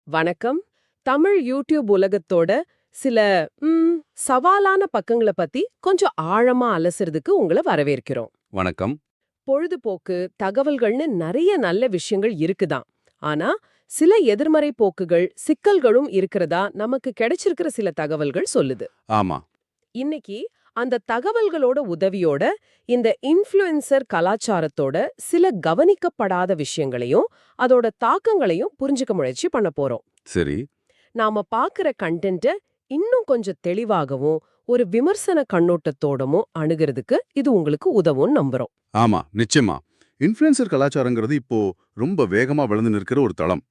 வணக்கம். தமிழ் யூடியூப் உலகத்தோட சில சவாலான பக்கங்கள பத்தி கொஞ்சம் ஆழமா அலசுறதுக்கு உங்கள வரவேற்கிறோம். வணக்கம். பொழுதுபோக்கு, தகவல்கள்னு நெறைய நல்ல விஷயங்கள் இருக்குதான். ஆனா, சில எதிர்மறை போக்குகள், சிக்கல்களும் இருக்கிறதா நமக்கு கிடைச்சிருக்கிற சில தகவல்கள் சொல்லுது. ஆமா. இன்னைக்கு அந்த தகவல்களோட உதவியோட இந்த இன்ஃப்ளூயன்சர் கலாச்சாரத்தோட சில கவனிக்கப்படாத விஷயங்களையும் அதோட தாக்கங்களையும் புரிஞ்சுக்க முயற்சி பண்ண போறோம். சரி. நாம பாக்குற கண்டென்ட்ட இன்னும் கொஞ்சம் தெளிவாகவும் ஒரு விமர்சன கண்ணோட்டத்தோடமும் அணுகிறதுக்கு இது உங்களுக்கு உதவும் நம்புறோம். ஆமா, நிச்சயமா. இன்ஃப்ளூயன்சர் கலாச்சாரங்கிறது இப்போ ரொம்ப வேகமா வளர்ந்து நிற்கிற ஒரு தளம்.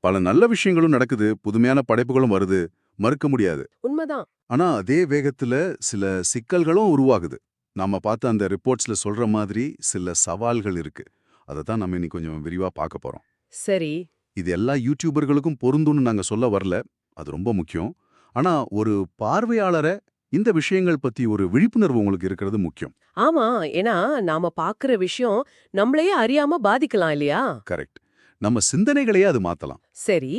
பல நல்ல விஷயங்களும் நடக்குது, புதுமையான படைப்புகளும் வருது, மறுக்க முடியாது. உண்மைதான். ஆனா அதே வேகத்துல சில சிக்கல்களும் உருவாகுது. நாம பார்த்த அந்த ரிப்போர்ட்ஸ்ல சொல்ற மாதிரி சில சவால்கள் இருக்கு. அதை தான் நம்ம இன்னைக்கு கொஞ்சம் விரிவா பார்க்க போறோம். சரி. இது எல்லா யூடியூபர்களுக்கும் பொருந்தும்னு நாங்க சொல்ல வரல. அது ரொம்ப முக்கியம். ஆனா ஒரு பார்வையாளர இந்த விஷயங்கள் பத்தி ஒரு விழிப்புணர்வு உங்களுக்கு இருக்கிறது முக்கியம். ஆமா. ஏன்னா நாம பாக்குற விஷயம் நம்மளையே அறியாம பாதிக்கலாம் இல்லையா? கரெக்ட். நம்ம சிந்தனைகளையே அது மாத்தலாம். சரி.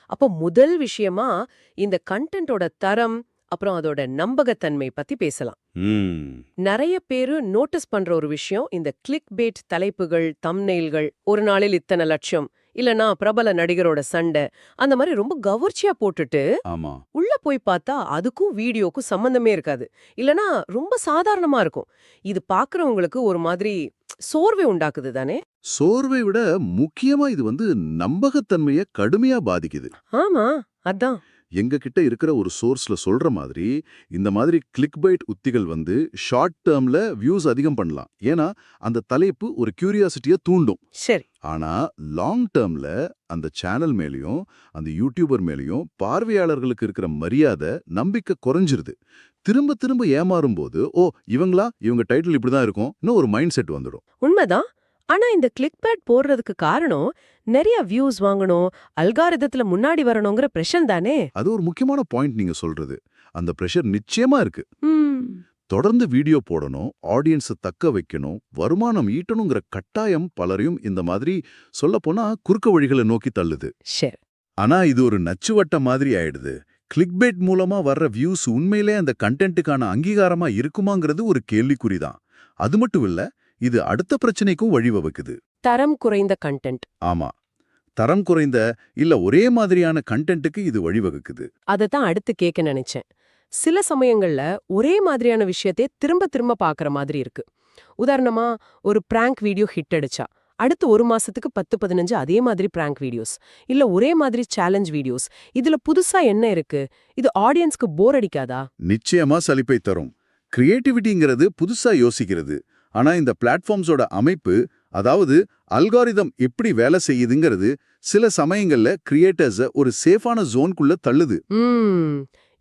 அப்ப முதல் விஷயமா இந்த கண்டென்ட்டோட தரம், அப்புறம் அதோட நம்பகத்தன்மை பத்தி பேசலாம். ம். நெறைய பேரு நோட்டீஸ் பண்ற ஒரு விஷயம் இந்த கிளிக் பேட் தலைப்புகள், தம்ப்நெயில்கள், ஒரு நாளில் இத்தனை லட்சம், இல்லனா பிரபல நடிகரோட சண்டை, அந்த மாதிரி ரொம்ப கவர்ச்சியா போட்டுட்டு ஆமா. உள்ள போய் பார்த்தா அதுக்கும் வீடியோக்கும் சம்பந்தமே இருக்காது. இல்லனா ரொம்ப சாதாரணமா இருக்கும். இது பார்க்கறவங்களுக்கு ஒரு மாதிரி சோர்வை உண்டாக்குது தானே? சோர்வை விட முக்கியமா இது நம்பகத்தன்மைய கடுமையா பாதிக்குது. ஆமா, அதான். எங்க கிட்ட இருக்கிற ஒரு சோர்ஸ்ல சொல்ற மாதிரி, இந்த மாதிரி கிளிக் பைட் உத்திகள் ஷார்ட் டேர்ம்ல வியூஸ் அதிகம் பண்ணலாம். ஏன்னா, அந்த தலைப்பு ஒரு கியூரியாசிட்டிய தூண்டும். சரி. ஆனா, லாங் டேர்ம்ல அந்த சேனல் மேலயும், அந்த யூடியூபர் மேலயும் பார்வையாளர்களுக்கு இருக்கிற மரியாதை, நம்பிக்கை குறைஞ்சிருது. திரும்ப திரும்ப ஏமாறும்போது, ஓ இவங்க டைட்டில் இப்படிதான் இருக்கும், இன்னும் ஒரு மைண்ட் செட் வந்துடும். உண்மைதான். ஆனா இந்த கிளிக் பேட் போடுறதுக்கு காரணம் நிறைய வியூஸ் வாங்கணும், அல்காரிதத்துல முன்னாடி வரணுங்கிற பிரஷர் தானே? அது ஒரு முக்கியமான பாயிண்ட் நீங்க சொல்றது. அந்த பிரஷர் நிச்சயமா இருக்கு. ம். தொடர்ந்து வீடியோ போடணும், ஆடியன்ஸை தக்க வைக்கணும், வருமானம் ஈட்டணுங்கிற கட்டாயம் பலரையும் இந்த மாதிரி சொல்லப்போனா குறுக்கு வழிகளை நோக்கி தள்ளுது. சரி. ஆனா இது ஒரு நச்சுவட்ட மாதிரி ஆயிடுது. கிளிக்பேட் மூலமா வர்ற வியூஸ் உண்மையிலே அந்த கண்டென்ட்டுக்கான அங்கீகாரமா இருக்குமாங்கிறது ஒரு கேள்விக்குறிதான். அது மட்டும் இல்ல, இது அடுத்த பிரச்சனைக்கும் வழிவகுக்குது. தரம் குறைந்த கண்டென்ட். ஆமா. தரம் குறைந்த இல்ல ஒரே மாதிரியான கண்டென்ட்டுக்கு இது வழிவகுக்குது. அதத்தான் அடுத்து கேட்க நினைச்சேன். சில சமயங்கள்ல ஒரே மாதிரியான விஷயத்தை திரும்ப திரும்ப பார்க்குற மாதிரி இருக்கு. உதாரணமா, ஒரு பிராங்க் வீடியோ ஹிட் அடிச்சா அடுத்து ஒரு மாசத்துக்கு 10-15 அதே மாதிரி பிராங்க் வீடியோஸ், இல்ல ஒரே மாதிரி சேலஞ்ச் வீடியோஸ். இதுல புதுசா என்ன இருக்கு? இது ஆடியன்ஸ்க்கு போர் அடிக்காதா? நிச்சயமா சலிப்பை தரும். கிரியேட்டிவிட்டிங்கிறது புதுசா யோசிக்கிறது. ஆனா இந்த பிளாட்ஃபார்ம்ஸோட அமைப்பு, அதாவது அல்காரிதம் எப்படி வேலை செய்யுதுங்கிறது சில சமயங்கள்ல கிரியேட்டர்ஸ ஒரு சேஃபான ஜோன்குள்ள தள்ளுது.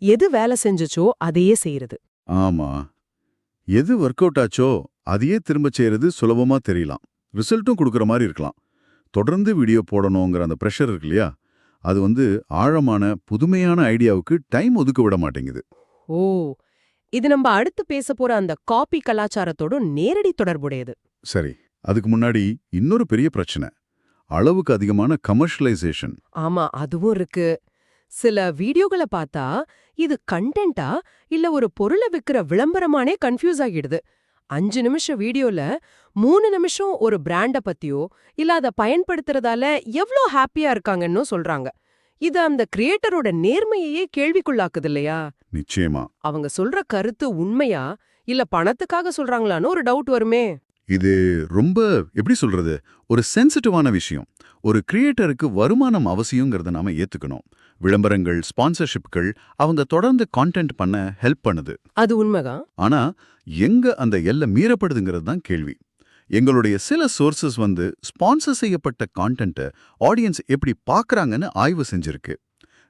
எது வேலை செஞ்சுச்சோ அதையே செய்யறது. ஆமா. எது ஒர்க் அவுட் ஆச்சோ அதையே திரும்ப செய்யறது சுலபமா தெரியலாம். ரிசல்ட்டும் கொடுக்குற மாதிரி இருக்கலாம். தொடர்ந்து வீடியோ போடணுங்கிற அந்த ப்ரெஷர் இருக்கு இல்லையா, அது ஆழமான புதுமையான ஐடியாவுக்கு டைம் ஒதுக்க விட மாட்டேங்குது. ஓ, இது நம்ம அடுத்து பேச போற அந்த காப்பி கலாச்சாரத்தோட நேரடி தொடர்புடையது. சரி, அதுக்கு முன்னாடி இன்னொரு பெரிய பிரச்சனை, அளவுக்கு அதிகமான கமர்ஷியலைசேஷன். ஆமா, அதுவும் இருக்கு. சில வீடியோகளை பார்த்தா இது கண்டென்ட்டா இல்ல ஒரு பொருளை விக்கிற விளம்பரமானே கன்ஃபியூஸ் ஆகிடுது. 5 நிமிஷம் வீடியோல 3 நிமிஷம் ஒரு பிராண்ட பத்தியோ இல்ல அதை பயன்படுத்துறதால எவ்ளோ ஹாப்பியா இருக்காங்கன்னு சொல்றாங்க. இது அந்த கிரியேட்டரோட நேர்மையையே கேள்விக்குள்ளாக்குது இல்லையா? நிச்சயமா. அவங்க சொல்ற கருத்து உண்மையா இல்ல பணத்துக்காக சொல்றாங்களான்னு ஒரு டவுட் வருமே. இது ரொம்ப எப்படி சொல்றது, ஒரு சென்சிட்டிவான விஷயம். ஒரு கிரியேட்டருக்கு வருமானம் அவசியங்கிறத நாம ஏத்துக்கணும். விளம்பரங்கள், ஸ்பான்சர்ஷிப்கள் அவங்க தொடர்ந்து கான்டென்ட் பண்ண ஹெல்ப் பண்ணுது. அது உண்மைதான். ஆனா எங்க அந்த எல்லை மீறப்படுதுங்கிறது தான் கேள்வி. எங்களுடைய சில சோர்சஸ் ஸ்பான்சர் செய்யப்பட்ட கான்டென்ட்டை ஆடியன்ஸ் எப்படி பார்க்கறாங்கன்னு ஆய்வு செஞ்சிருக்கு.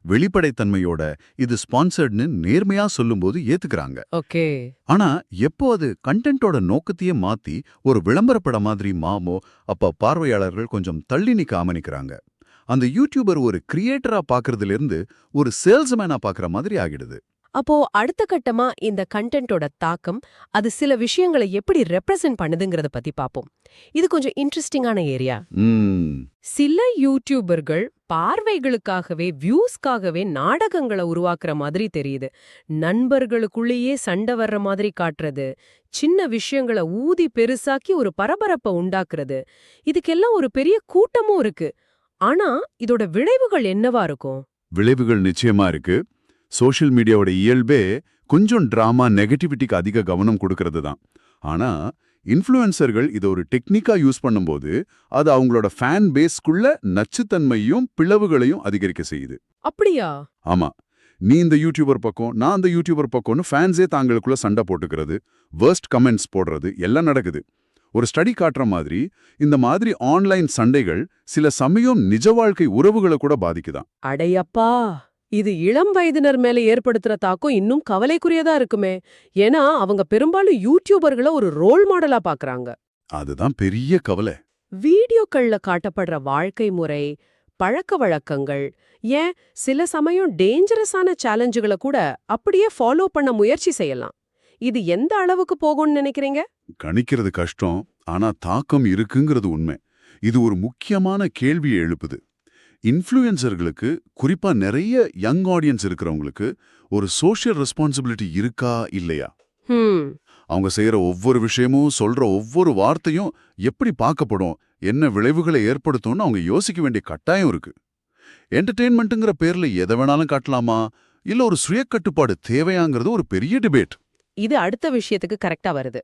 வெளிப்படைத்தன்மையோட இது ஸ்பான்சர்ட்னு நேர்மையா சொல்லும்போது ஏத்துக்கிறாங்க. ஓகே. ஆனா எப்போ அது கண்டென்ட்டோட நோக்கத்தையே மாத்தி ஒரு விளம்பரப்பட மாதிரி மாமோ, அப்ப பார்வையாளர்கள் கொஞ்சம் தள்ளி நிக்க ஆமணிக்கிறாங்க. அந்த யூடியூபர் ஒரு கிரியேட்டரா பார்க்கறதுல இருந்து ஒரு சேல்ஸ்மேனா பார்க்கற மாதிரி ஆகிடுது. அப்போ அடுத்த கட்டமா இந்த கண்டென்ட்டோட தாக்கம் அது சில விஷயங்களை எப்படி ரெப்ரசென்ட் பண்ணுதுங்கறத பத்தி பாப்போம். இது கொஞ்சம் இன்ட்ரெஸ்டிங்கான ஏரியா. சில யூடியூபர்கள் பார்வைகளுக்காகவே வியூஸ்க்காகவே நாடகங்களை உருவாக்குற மாதிரி தெரியுது. நண்பர்களுக்குள்ளேயே சண்டை வர்ற மாதிரி காட்டுறது, சின்ன விஷயங்களை ஊதி பெருசாக்கி ஒரு பரபரப்பை உண்டாக்குறது, இதுக்கெல்லாம் ஒரு பெரிய கூட்டமும் இருக்கு. ஆனா இதோட விளைவுகள் என்னவா இருக்கும்? விளைவுகள் நிச்சயமா இருக்கு. சோஷியல் மீடியாவோட இயல்பே கொஞ்சம் டிராமா, நெகட்டிவிட்டிக்கு அதிக கவனம் கொடுக்கறது தான். ஆனா இன்ஃப்ளூயன்சர்கள் இதை ஒரு டெக்னிக்கா யூஸ் பண்ணும்போது அது அவங்களோட ஃபேன் பேஸ்க்குள்ள நச்சுத்தன்மையும் பிளவுகளையும் அதிகரிக்க செய்யுது. அப்படியா? ஆமா, நீ இந்த யூடியூபர் பக்கம், நான் அந்த யூடியூபர் பக்கம்னு ஃபேன்ஸே தாங்களுக்குள்ள சண்டை போட்டுக்கிறது, வேர்ஸ்ட் கமெண்ட்ஸ் போடுறது எல்லாம் நடக்குது. ஒரு ஸ்டடி காட்டுற மாதிரி இந்த மாதிரி ஆன்லைன் சண்டைகள் சில சமயம் நிஜ வாழ்க்கை உறவுகளை கூட பாதிக்குதான். அடையப்பா, இது இளம் வயதினர் மேல ஏற்படுத்துற தாக்கம் இன்னும் கவலைக்குரியதா இருக்குமே. ஏன்னா அவங்க பெரும்பாலும் யூடியூபர்களை ஒரு ரோல் மாடலா பாக்குறாங்க. அதுதான் பெரிய கவலை. வீடியோக்கள்ல காட்டப்படுற வாழ்க்கை முறை, பழக்க வழக்கங்கள், ஏன் சில சமயம் டேஞ்சரஸான சேலஞ்சுகளை கூட அப்படியே ஃபாலோ பண்ண முயற்சி செய்யலாம். இது எந்த அளவுக்கு போகும்னு நினைக்கிறீங்க? கணிக்கிறது கஷ்டம், ஆனா தாக்கம் இருக்குங்கிறது உண்மை. இது ஒரு முக்கியமான கேள்வியை எழுப்புது. இன்ஃப்ளூயன்சர்களுக்கு, குறிப்பா நிறைய யங் ஆடியன்ஸ் இருக்கிறவங்களுக்கு ஒரு சோஷியல் ரெஸ்பான்சிபிலிட்டி இருக்கா இல்லையா? அவங்க செய்யற ஒவ்வொரு விஷயமும், சொல்ற ஒவ்வொரு வார்த்தையும் எப்படி பார்க்கப்படும், என்ன விளைவுகளை ஏற்படுத்தும்னு அவங்க யோசிக்க வேண்டிய கட்டாயம் இருக்கு. என்டர்டெயின்மெண்ட்டுங்கிற பேர்ல எதை வேணாலும் காட்டலாமா, இல்ல ஒரு சுய கட்டுப்பாடு தேவையாங்கிறது ஒரு பெரிய டிபேட். இது அடுத்த விஷயத்துக்கு கரெக்டா வருது.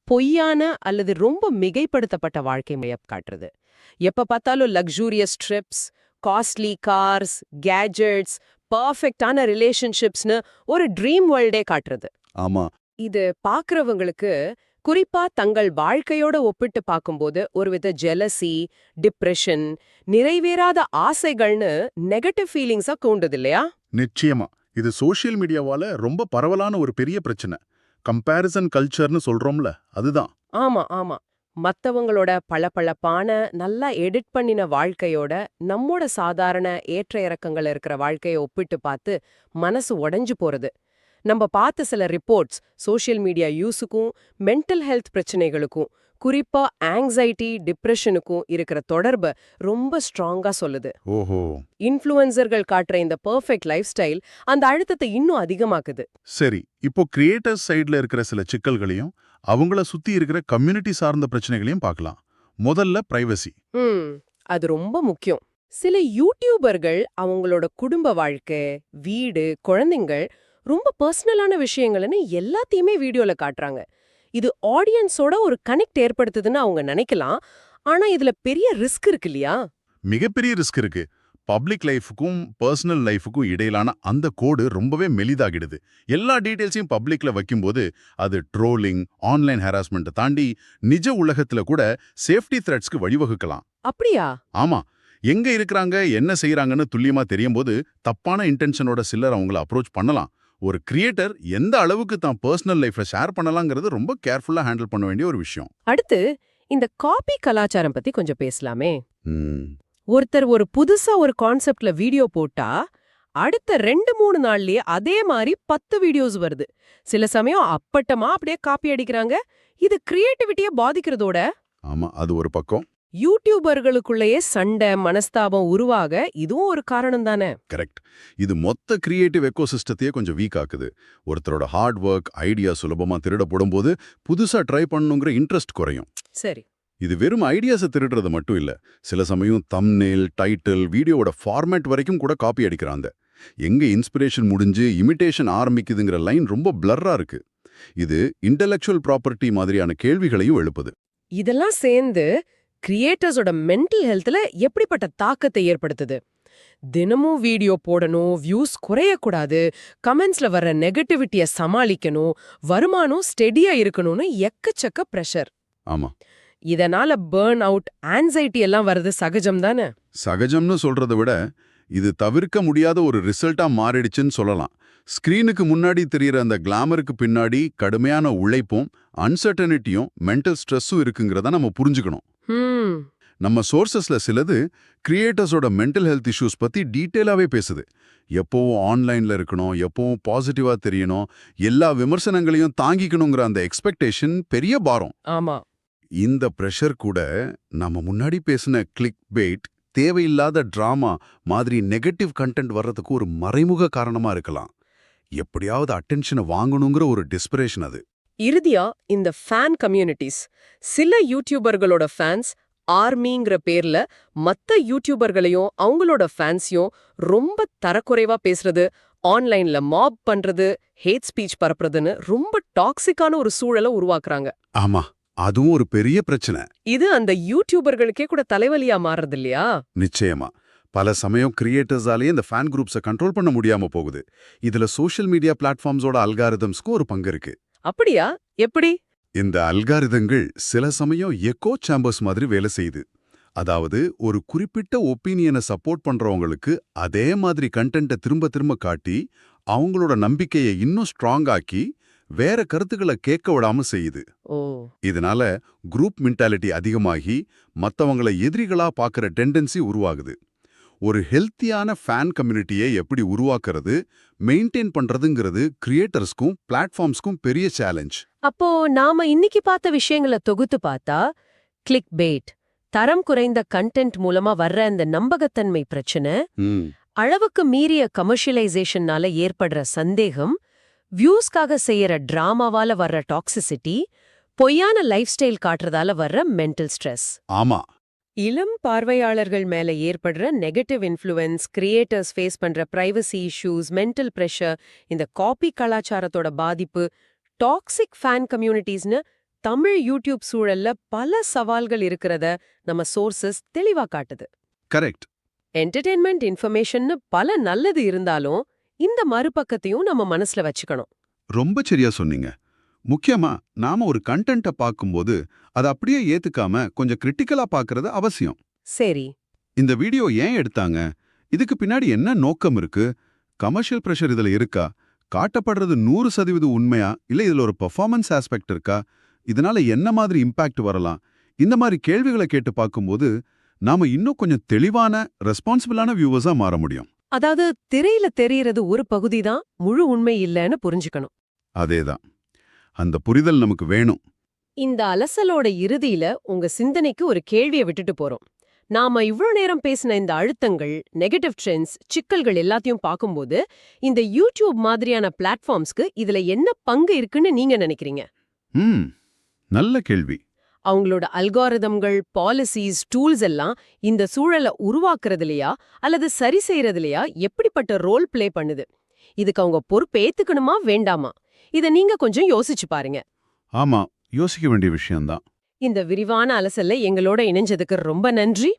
பொய்யான அல்லது ரொம்ப மிகைப்படுத்தப்பட்ட வாழ்க்கை முறையை காட்டுறது. எப்ப பார்த்தாலும் luxurious trips, costly cars, gadgets, பர்ஃபெக்டான ரிலேஷன்ஷிப்ஸ்னு ஒரு ட்ரீம் வேர்ல்டே காட்டுறது. ஆமா, இது பாக்குறவங்களுக்கு, குறிப்பா தங்கள் வாழ்க்கையோட ஒப்பிட்டு பார்க்கும்போது ஒருவித ஜெலசி, டிப்ரெஷன், நிறைவேறாத ஆசைகள்னு நெகட்டிவ் ஃபீலிங்ஸா தூண்டுது இல்லையா? நிச்சயமா. இது சோஷியல் மீடியாவால ரொம்ப பரவலான ஒரு பெரிய பிரச்சனை. கம்பேரிசன் கல்ச்சர்னு சொல்றோம்ல, அதுதான். ஆமா ஆமா. மத்தவங்களோட பளபளப்பான, நல்லா எடிட் பண்ணின வாழ்க்கையோட நம்மோட சாதாரண ஏற்ற இறக்கங்கள் இருக்கிற வாழ்க்கையை ஒப்பிட்டு பார்த்து மனசு உடைஞ்சு போறது. நம்ம பார்த்த சில ரிப்போர்ட்ஸ் சோஷியல் மீடியா யூஸுக்கும் மென்டல் ஹெல்த் பிரச்சனைகளுக்கும், குறிப்பா ஆங்ஸைட்டி, டிப்ரெஷனுக்கும் இருக்கிற தொடர்பை ரொம்ப ஸ்ட்ராங்கா சொல்லுது. ஓஹோ, இன்ஃப்ளூயன்சர்கள் காட்டுற இந்த பெர்ஃபெக்ட் லைஃப் ஸ்டைல் அந்த அழுத்தத்தை இன்னும் அதிகமாக்குது. சரி. இப்போ கிரியேட்டர்ஸ் சைடுல இருக்கிற சில சிக்கல்களையும் அவங்கள சுத்தி இருக்கிற கம்யூனிட்டி சார்ந்த பிரச்சனைகளையும் பார்க்கலாம். முதல்ல பிரைவசி. அது ரொம்ப முக்கியம். சில யூடியூபர்கள் அவங்களோட குடும்ப வாழ்க்கை, வீடு, குழந்தைங்கள், ரொம்ப பர்சனலான விஷயங்கள்னு எல்லாத்தையுமே வீடியோல காட்டுறாங்க. இது ஆடியன்ஸோட ஒரு கனெக்ட் ஏற்படுத்துதுன்னு அவங்க நினைக்கலாம். ஆனா இதுல பெரிய ரிஸ்க் இருக்கு இல்லையா? மிகப்பெரிய ரிஸ்க் இருக்கு. பப்ளிக் லைஃபுக்கும் பர்சனல் லைஃபுக்கும் இடையிலான அந்த கோடு ரொம்பவே மெலிதாகிடுது. எல்லா டீடைல்ஸையும் பப்ளிக்ல வைக்கும்போது அது ட்ரோலிங், ஆன்லைன் ஹராஸ்மெண்ட்டை தாண்டி நிஜ உலகத்துல கூட சேஃப்டி த்ரெட்ஸ்க்கு வழிவகுக்கலாம். அப்படியா? ஆமா. எங்க இருக்கிறாங்க, என்ன செய்யறாங்கன்னு துல்லியமா தெரியும் போது தப்பான இன்டென்ஷனோட சிலர் அவங்கள அப்ரோச் பண்ணலாம். ஒரு கிரியேட்டர் எந்த அளவுக்கு தான் பர்சனல் லைஃப்ல ஷேர் பண்ணலாங்கிறது ரொம்ப கேர்ஃபுல்லா ஹேண்டில் பண்ண வேண்டிய ஒரு விஷயம். அடுத்து இந்த காப்பி கலாச்சாரம் பத்தி கொஞ்சம் பேசலாமே. ஒருத்தர் ஒரு புதுசா ஒரு கான்செப்ட்ல வீடியோ போட்டா அடுத்த 2-3 நாள்லயே அதே மாதிரி 10 வீடியோஸ் வருது. சில சமயம் அப்பட்டமா அப்படியே காப்பி அடிக்கிறாங்க. இது கிரியேட்டிவிட்டியை பாதிக்கிறதோட, ஆமா, அது ஒரு பக்கம். யூடியூபர்களுக்குள்ளேயே சண்டை, மனஸ்தாபம் உருவாக இதுவும் ஒரு காரணம் தானே? கரெக்ட். இது மொத்த கிரியேட்டிவ் எக்கோசிஸ்டத்தையே கொஞ்சம் வீக் ஆக்குது. ஒருத்தரோட ஹார்ட் ஒர்க், ஐடியா சுலபமா திருடப்படும் போது புதுசா ட்ரை பண்ணணுங்கிற இன்ட்ரெஸ்ட் குறையும். சரி. இது வெறும் ஐடியாஸை திருடுறது மட்டும் இல்ல. சில சமயம் தம்ப்நெயில், டைட்டில், வீடியோவோட ஃபார்மேட் வரைக்கும் கூட காப்பி அடிக்கிறாங்க. எங்க இன்ஸ்பிரேஷன் முடிஞ்சு இமிட்டேஷன் ஆரம்பிக்குதுங்கிற லைன் ரொம்ப பிளர்ரா இருக்கு. இது இன்டெலெக்சுவல் ப்ராப்பர்ட்டி மாதிரியான கேள்விகளையும் எழுப்புது. இதெல்லாம் சேர்ந்து கிரியேட்டர்ஸோட மென்டல் ஹெல்த்ல எப்படிப்பட்ட தாக்கத்தை ஏற்படுத்துது? தினமும் வீடியோ போடணும், வியூஸ் குறையக்கூடாது, கமெண்ட்ஸ்ல வர்ற நெகட்டிவிட்டிய சமாளிக்கணும், வருமானம் ஸ்டெடியா இருக்கணும்னு எக்கச்சக்க பிரஷர். ஆமா, இதனால பர்ன் அவுட், ஆன்சைட்டி எல்லாம் வர்றது சகஜம் தானே? சகஜம்னு சொல்றதை விட இது தவிர்க்க முடியாத ஒரு ரிசல்ட்டா மாறிடுச்சுன்னு சொல்லலாம். ஸ்கிரீனுக்கு முன்னாடி தெரியற அந்த கிளாமருக்கு பின்னாடி கடுமையான உழைப்பும், அன்சர்டனிட்டியும், மென்டல் ஸ்ட்ரெஸ்ஸும் இருக்குங்கிறத நம்ம புரிஞ்சுக்கணும். நம்ம சோர்சஸ்ல சிலது கிரியேட்டர்ஸோட மென்டல் ஹெல்த் இஷ்யூஸ் பத்தி டீட்டெயிலாவே பேசுது. எப்பவும் ஆன்லைன்ல இருக்கணும், எப்பவும் பாசிட்டிவா தெரியணும், எல்லா விமர்சனங்களையும் தாங்கிக்கணுங்கிற அந்த எக்ஸ்பெக்டேஷன் பெரிய பாரம். ஆமா. இந்த பிரஷர் கூட நம்ம முன்னாடி பேசின கிளிக் பெயிட், தேவையில்லாத டிராமா மாதிரி நெகட்டிவ் கண்டென்ட் வர்றதுக்கு ஒரு மறைமுக காரணமா இருக்கலாம். எப்படியாவது அட்டென்ஷனை வாங்கணுங்கிற ஒரு டிஸ்பரேஷன் அது. இறுதியா இந்த ஃபேன் கம்யூனிட்டிஸ், சில யூடியூபர்களோட ஃபேன்ஸ் ஆர்மிங்கிற பேர்ல மத்த யூடியூபர்களையும் அவங்களோட ஃபேன்ஸையும் ரொம்ப தரக்குறைவா பேசுறது, ஆன்லைன்ல மாப் பண்றது, ஹேட் ஸ்பீச் பரப்புறதுன்னு ரொம்ப டாக்ஸிக்கான ஒரு சூழலை உருவாக்குறாங்க. ஆமா, அதுவும் ஒரு பெரிய பிரச்சனை. இது அந்த யூடியூபர்களுக்கே கூட தலைவலியா மாறுறது இல்லையா? நிச்சயமா. பல சமயம் கிரியேட்டர்ஸாலேயே இந்த ஃபேன் குரூப்ஸை கண்ட்ரோல் பண்ண முடியாம போகுது. இதுல சோஷியல் மீடியா பிளாட்ஃபார்ம்ஸோட அல்காரிதம்ஸ்க்கும் ஒரு பங்கு இருக்கு. அப்படியா? எப்படி? இந்த அல்காரிதங்கள் சில சமயம் எக்கோ சேம்பர்ஸ் மாதிரி வேலை செய்யுது. அதாவது ஒரு குறிப்பிட்ட ஒப்பீனியனை சப்போர்ட் பண்றவங்களுக்கு அதே மாதிரி கண்டென்ட்டை திரும்ப திரும்ப காட்டி அவங்களோட நம்பிக்கையை இன்னும் ஸ்ட்ராங் ஆக்கி வேற கருத்துக்களை கேட்க விடாம செய்யுது. ஓ. இதனால குரூப் மென்டாலிட்டி அதிகமாகி மத்தவங்கள எதிரிகளா பார்க்குற டெண்டன்சி உருவாகுது. ஒரு ஹெல்த்தியான ஃபேன் கம்யூனிட்டியை எப்படி உருவாக்குறது, மெயின்டைன் பண்றதுங்கிறது கிரியேட்டர்ஸ்க்கும் பிளாட்ஃபார்ம்ஸ்க்கும் பெரிய சேலஞ்ச். அப்போ நாம இன்னைக்கு பார்த்த விஷயங்களை தொகுத்து பார்த்தா, கிளிக் பெயிட், தரம் குறைந்த கண்டென்ட் மூலமா வர்ற அந்த நம்பகத்தன்மை பிரச்சனை, அளவுக்கு மீறிய கமர்ஷியலைசேஷன்னால ஏற்படுற சந்தேகம், வியூஸ்க்காக செய்யற டிராமாவால வர்ற டாக்ஸிசிட்டி, பொய்யான லைஃப் ஸ்டைல் காட்டுறதால வர்ற மென்டல் ஸ்ட்ரெஸ். ஆமா, இளம் பார்வையாளர்கள் மேல ஏற்படுற நெகட்டிவ் இன்ஃப்ளூயன்ஸ், கிரியேட்டர்ஸ் ஃபேஸ் பண்ற பிரைவசி இஷ்யூஸ், மென்டல் பிரஷர், இந்த காப்பி கலாச்சாரத்தோட பாதிப்பு, டாக்ஸிக் ஃபேன் கம்யூனிட்டிஸ்னு தமிழ் யூடியூப் சூழல்ல பல சவால்கள் இருக்கிறத நம்ம சோர்சஸ் தெளிவா காட்டுது. கரெக்ட். என்டர்டெயின்மெண்ட் இன்ஃபர்மேஷன்னு பல நல்லது இருந்தாலும் இந்த மறுபக்கத்தையும் நம்ம மனசுல வச்சுக்கணும். ரொம்ப சரியா சொன்னீங்க. முக்கியமா நாம ஒரு கண்டென்ட்டை பார்க்கும்போது அதை அப்படியே ஏத்துக்காம கொஞ்சம் கிரிட்டிக்கலா பார்க்கறது அவசியம். சரி. இந்த வீடியோ ஏன் எடுத்தாங்க, இதுக்கு பின்னாடி என்ன நோக்கம் இருக்கு, கமர்ஷியல் பிரஷர் இதுல இருக்கா, காட்டப்படுறது 100% உண்மையா, இல்ல இதுல ஒரு பெர்ஃபார்மன்ஸ் ஆஸ்பெக்ட் இருக்கா, இதனால என்ன மாதிரி இம்பாக்ட் வரலாம், இந்த மாதிரி கேள்விகளை கேட்டு பார்க்கும்போது நாம இன்னும் கொஞ்சம் தெளிவான ரெஸ்பான்சிபிளான வியூவர்ஸா மாற முடியும். அதாவது திரையில தெரியறது ஒரு பகுதி தான், முழு உண்மை இல்லைன்னு புரிஞ்சுக்கணும். அதேதான், அந்த புரிதல் நமக்கு வேணும். இந்த அலசலோட இறுதியில உங்க சிந்தனைக்கு ஒரு கேள்வியை விட்டுட்டு போறோம். நாம இவ்ளோ நேரம் பேசின இந்த அழுத்தங்கள், நெகட்டிவ் ட்ரெண்ட்ஸ், சிக்கல்கள் எல்லாத்தையும் பார்க்கும்போது இந்த யூடியூப் மாதிரியான பிளாட்ஃபார்ம்ஸ்க்கு இதுல என்ன பங்கு இருக்குன்னு நீங்க நினைக்கிறீங்க? நல்ல கேள்வி. அவங்களோட அல்காரிதம்கள், பாலிசிஸ், டூல்ஸ் எல்லாம் இந்த சூழலை உருவாக்குறதுலையா அல்லது சரி செய்யறதுலையா எப்படிப்பட்ட ரோல் பிளே பண்ணுது? இதுக்கு அவங்க பொறுப்பேத்துக்கணுமா வேண்டாமா? இத நீங்க கொஞ்சம் யோசிச்சு பாருங்க. ஆமா, யோசிக்க வேண்டிய விஷயம்தான். இந்த விரிவான அலசல்ல எங்களோட இணைஞ்சதுக்கு ரொம்ப நன்றி.